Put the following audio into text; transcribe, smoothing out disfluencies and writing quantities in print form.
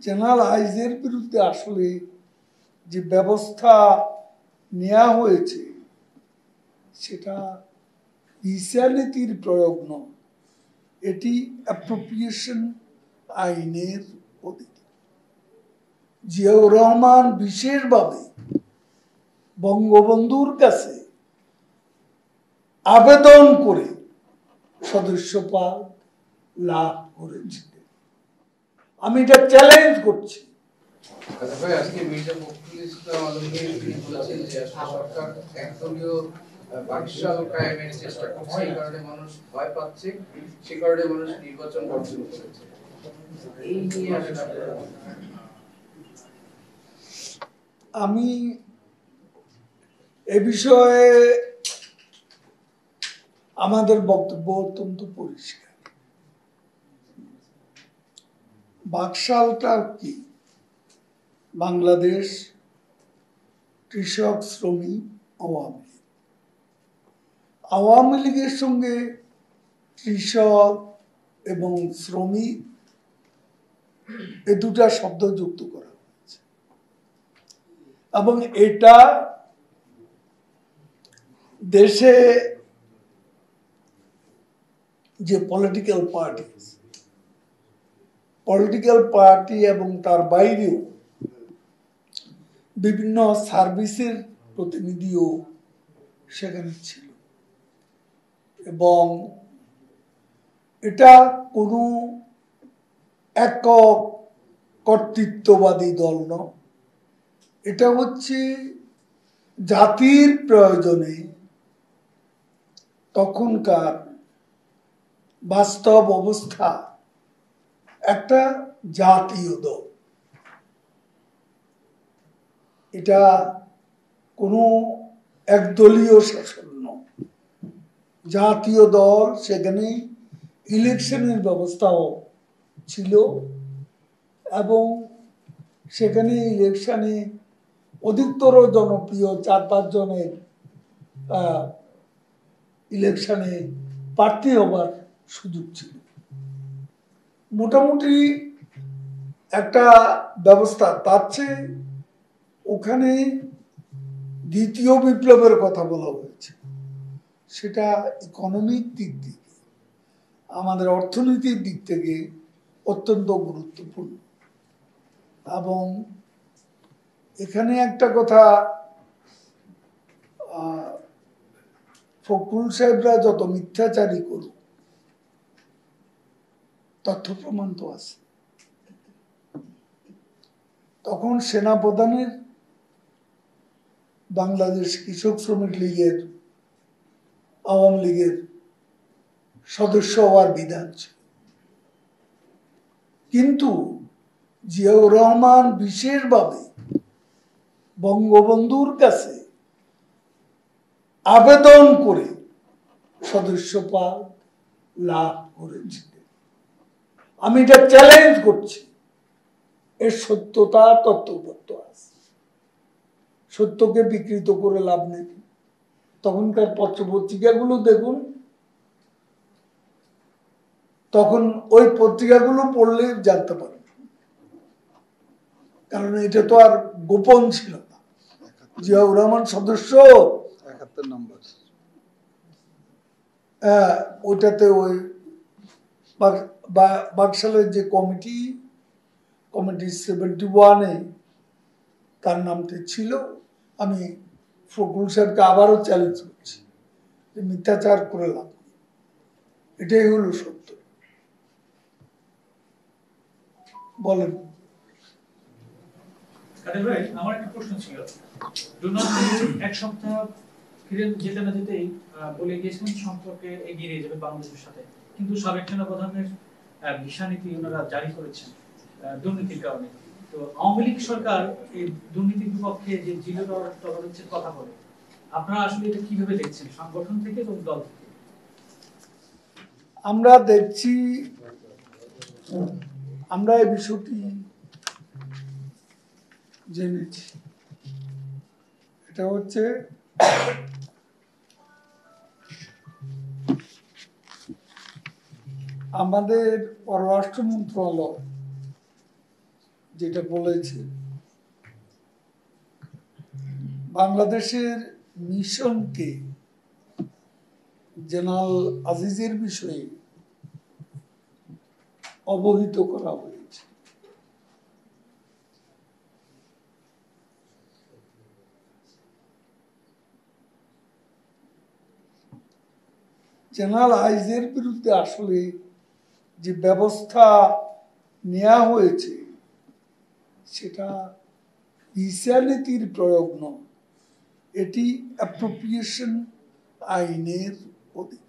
General আইজের বিরুদ্ধে আসলে যে ব্যবস্থা নেওয়া হয়েছে সেটা ভিসা নীতির প্রয়োগ নয়, এটি অ্যাপ্রোপ্রিয়েশন আইনের অধীনে। জিয়াউর রহমান বিশেষভাবে বঙ্গবন্ধুর কাছে আবেদন করে সদস্যপদ লাভ করেছিলেন। আমি এটা চ্যালেঞ্জ করছি। আজকে মির্জা ফখরুল ইসলাম আলমগীর তিনি বলেছেন যে সরকার একদলীয় বাকশাল কায়েমের চেষ্টা করছে, এই কারণে মানুষ ভয় পাচ্ছে, সে কারণে মানুষ নির্বাচন বর্জন করেছে। এই নিয়ে আমি এ বিষয়ে আমাদের বক্তব্য অত্যন্ত পরিষ্কার। বাকশালটা কি? বাংলাদেশ কৃষক শ্রমিক আওয়ামী লীগ। আওয়ামী লীগের সঙ্গে কৃষক এবং শ্রমিক এ দুটা শব্দ যুক্ত করা হয়েছে এবং এটা দেশে যে পলিটিক্যাল পার্টি এবং তার বাইরেও বিভিন্ন সার্ভিসের প্রতিনিধিও সেখানে ছিল এবং এটা কোনো একক কর্তৃত্ববাদী দল নয়, এটা হচ্ছে জাতির প্রয়োজনে তখনকার বাস্তব অবস্থা একটা জাতীয় দল। এটা কোনো একদলীয় শাসন নয়, জাতীয় দল। সেখানে ইলেকশনের ব্যবস্থাও ছিল এবং সেখানে ইলেকশনে অধিকতর জনপ্রিয় 4-5 জনের ইলেকশনে প্রার্থী হবার সুযোগ ছিল। মোটামুটি একটা ব্যবস্থা। তার চেয়ে ওখানে দ্বিতীয় বিপ্লবের কথা বলা হয়েছে, সেটা ইকোনমিক দিক থেকে, আমাদের অর্থনীতির দিক থেকে অত্যন্ত গুরুত্বপূর্ণ। এবং এখানে একটা কথা, ফখরুল সাহেবরা যত মিথ্যাচারী করুক, তথ্য প্রমাণ তো আছে। তখন সেনাপ্রধানের বাংলাদেশ কৃষক শ্রমিক লীগের আওয়ামী লীগের সদস্য হওয়ার বিধান ছিল, কিন্তু জিয়াউর রহমান বিশেষভাবে বঙ্গবন্ধুর কাছে আবেদন করে সদস্যপদ লাভ করেছিলেন। আমি এটা চ্যালেঞ্জ করছি। এর সত্যতা তথ্যপত্র আছে, সত্যকে বিকৃত করে লাভ নেই। তখনকার পত্র পত্রিকাগুলো দেখুন, তখন ওই পত্রিকাগুলো পড়লে জানতে পারেন, কারণ এটা তো আর গোপন ছিল না। জিয়াউর রহমান সদস্য 71 নম্বর, ওইটাতে ওই বাকশালের যে কমিটি 71-এ তার নামটি ছিল। আমি ফখরুল সাহেবকে আবারও চ্যালেঞ্জ করছি যে মিথ্যাচার করে লাভ, এটাই হলো সত্য। বলেন। আমার একটা প্রশ্ন ছিল, এক সপ্তাহ ফিরে যেতে না যেতেই বলে গিয়েছিলেন সম্পর্কে এগিয়ে নিয়ে যাবে বাংলাদেশের সাথে, কিন্তু সাবেক সেনাপ্রধানের ভিসা নীতি ওনারা জারি করেছেন দুর্নীতির কারণে। তো আওয়ামী লীগ সরকার এই দুর্নীতির বিপক্ষে যে জিরো টলারেন্সের কথা বলে, আপনারা আসলে এটা কিভাবে দেখছেন সংগঠন থেকে এবং দল থেকে? আমরা দেখছি, আমরা এই বিষয়টি জেনেছি। এটা হচ্ছে আমাদের পররাষ্ট্র মন্ত্রণালয় যেটা বলেছে, বাংলাদেশের মিশনকে জেনারেল আজিজের বিষয়ে অবহিত করা হয়েছে। জেনারেল আইজের বিরুদ্ধে আসলে যে ব্যবস্থা নেওয়া হয়েছে সেটা ভিসা নীতির প্রয়োগ নয়, এটি অ্যাপ্রোপ্রিয়েশন আইনের অধীন।